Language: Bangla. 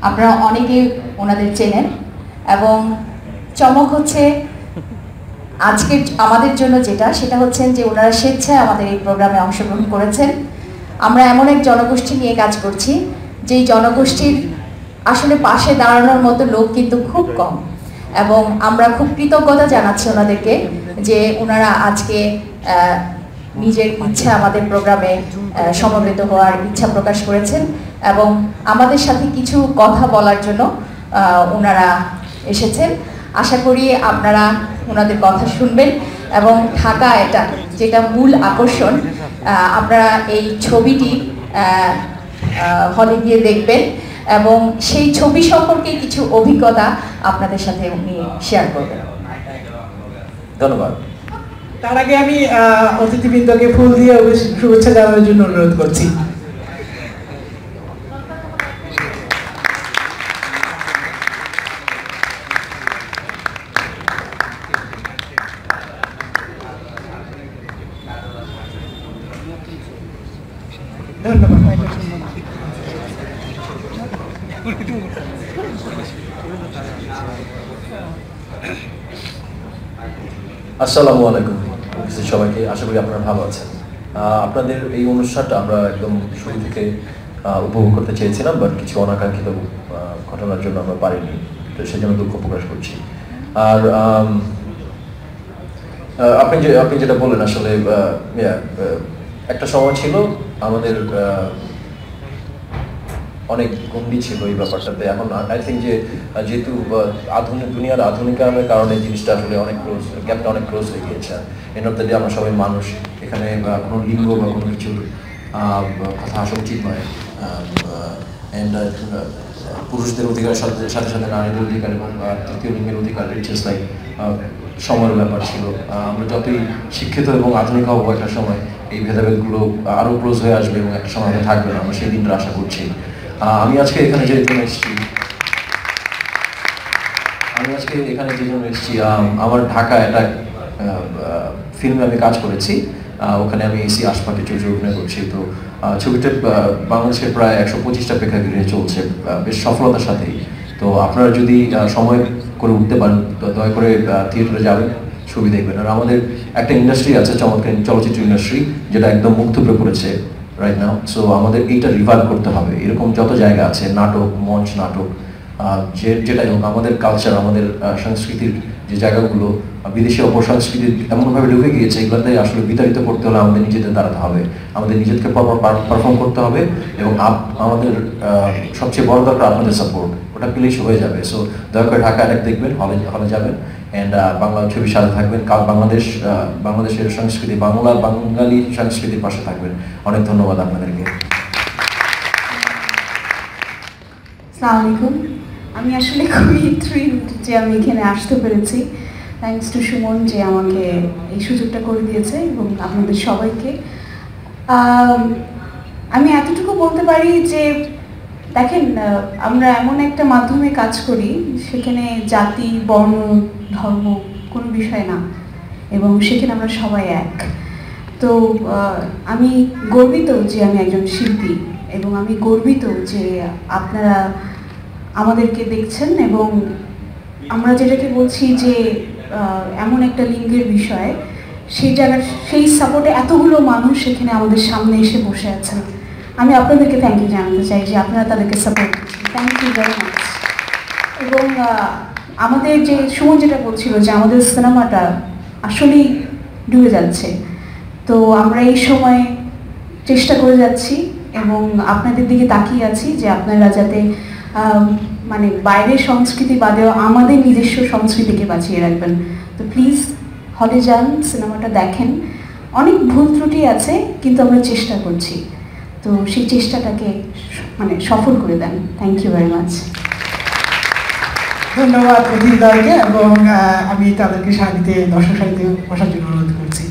আপনারা অনেকে ওনাদের চেনেন এবং চমক হচ্ছে আজকে আমাদের জন্য সেটা হচ্ছে যে ওনারা স্বেচ্ছায় আমাদের এই প্রোগ্রামে অংশগ্রহণ করেছেন। আমরা এমন এক জনগোষ্ঠী নিয়ে কাজ করছি যেই জনগোষ্ঠীর আসলে পাশে দাঁড়ানোর মতো লোক কিন্তু খুব কম, এবং আমরা খুব কৃতজ্ঞতা জানাচ্ছি ওনাদেরকে যে ওনারা আজকে নিজের ইচ্ছা আমাদের প্রোগ্রামে সমবেত হওয়ার ইচ্ছা প্রকাশ করেছেন এবং আমাদের সাথে কিছু কথা বলার জন্য ওনারা এসেছেন। আশা করি আপনারা ওনাদের কথা শুনবেন এবং ঢাকা যেটা মূল আকর্ষণ, আপনারা এই ছবিটি হলে গিয়ে দেখবেন এবং সেই ছবি সম্পর্কে কিছু অভিজ্ঞতা আপনাদের সাথে উনি শেয়ার করবেন। ধন্যবাদ। তার আগে আমি অতিথিবৃন্দকে ফুল দিয়ে শুভেচ্ছা জানানোর জন্য অনুরোধ করছি। ধন্যবাদ। আসসালামু আলাইকুম সবাইকে, আশা করি আপনারা ভালো আছেন। আপনাদের এই অনুষ্ঠানটা আমরা একদম শুরু থেকে উপভোগ করতে চেয়েছিলাম, বাট কিছু অনাকাঙ্ক্ষিত ঘটনার জন্য আমরা পারিনি, তো সেজন্য দুঃখ প্রকাশ করছি। আর আপনি যেটা বললেন আসলে একটা সময় ছিল আমাদের অনেক গন্ডি ছিল এই ব্যাপারটাতে। এখন আই থিঙ্ক যেহেতু দুনিয়ার আধুনিকায়নের কারণে জিনিসটা আসলে অনেক ক্লোজ, গ্যাপটা অনেক ক্লোজ হয়ে গিয়েছে। এন্ড অফ দ্য ডে আমরা সবাই মানুষ, এখানে কোনো লিঙ্গ বা কোনো কিছুর কথা আসা উচিত নয়। অ্যান্ড পুরুষদের অধিকারের সাথে সাথে নারীদের অধিকার এবং তৃতীয় লিঙ্গের অধিকার ইটস লাইক সময়ের ব্যাপার ছিল। আমরা যতই শিক্ষিত এবং আধুনিক হবো একটা সময় এই ভেদাভেদগুলো আরও ক্লোজ হয়ে আসবে এবং একটা সময় থাকবে না, আমরা সেই দিনটা আশা করছি। আমি আজকে এখানে যে জন্য এসেছি আমার ঢাকা একটা ফিল্মে আমি কাজ করেছি, ওখানে আমি এসি আশপাকে চরিত্রে অভিনয় করছি। তো ছবিটা বাংলাদেশের প্রায় 125টা প্রেক্ষাগৃহে চলছে বেশ সফলতার সাথেই। তো আপনারা যদি সময় করে উঠতে পারেন তো দয়া করে থিয়েটারে যাবেন, ছবি দেখবেন। আর আমাদের একটা ইন্ডাস্ট্রি আছে, চমৎকার চলচ্চিত্র ইন্ডাস্ট্রি, যেটা একদম মুখ থুবড়ে পড়েছে রাইট নাও। সো আমাদের এইটা রিভাইভ করতে হবে। এরকম যত জায়গা আছে, নাটক, মঞ্চ নাটক, যেটাই হোক, আমাদের কালচার, আমাদের সংস্কৃতির যে জায়গাগুলো বিদেশি অপসংস্কৃতি এমনভাবে ঢুকে গিয়েছে, এগুলোতে আসলে বিতাড়িত করতে হলে আমাদের নিজেদের দাঁড়াতে হবে, আমাদের নিজেদেরকে পারফর্ম করতে হবে এবং আমাদের সবচেয়ে বড় দরকার আপনাদের সাপোর্ট, ওটা পেলেই হয়ে যাবে। সো দয়া করে ঢাকা অ্যাটাক দেখবেন, হলে যাবেন অ্যান্ড বাংলা ছবির সাথে থাকবেন। কাল বাংলাদেশের সংস্কৃতি, বাঙালি সংস্কৃতির পাশে থাকবেন। অনেক ধন্যবাদ আপনাদেরকে। আসসালামু আলাইকুম। আমি আসলে খুবই থ্রিলড যে আমি এখানে আসতে পেরেছি। থ্যাঙ্কস টু সুমন যে আমাকে এই সুযোগটা করে দিয়েছে এবং আপনাদের সবাইকে। আমি এতটুকু বলতে পারি যে দেখেন, আমরা এমন একটা মাধ্যমে কাজ করি সেখানে জাতি, বর্ণ, ধর্ম কোনো বিষয় না, এবং সেখানে আমরা সবাই এক। তো আমি গর্বিত যে আমি একজন শিল্পী, এবং আমি গর্বিত যে আপনারা আমাদেরকে দেখছেন, এবং আমরা যেটাকে বলছি যে এমন একটা লিঙ্গের বিষয়, সেই সাপোর্টে এতগুলো মানুষ সেখানে আমাদের সামনে এসে বসে আছেন। আমি আপনাদেরকে থ্যাংক ইউ জানাতে চাই যে আপনারা তাদেরকে সাপোর্ট করছেন। Thank you very much. এবং আমাদের যে সুমন যেটা বলছিল যে আমাদের সিনেমাটা আসলেই ডুবে যাচ্ছে, তো আমরা এই সময় চেষ্টা করে যাচ্ছি এবং আপনাদের দিকে তাকিয়ে আছি যে আপনারা যাতে মানে বাইরের সংস্কৃতি বাদেও আমাদের নিজস্ব সংস্কৃতিকে বাঁচিয়ে রাখবেন। তো প্লিজ হলে যান, সিনেমাটা দেখেন। অনেক ভুল ত্রুটি আছে কিন্তু আমরা চেষ্টা করছি, তো সেই চেষ্টাটাকে মানে সফল করে দেন। Thank you very much. ধন্যবাদ অতিথিদ্বয়কে, এবং আমি তাদেরকে সারিতে দর্শক সারিতে বসার জন্য অনুরোধ করছি।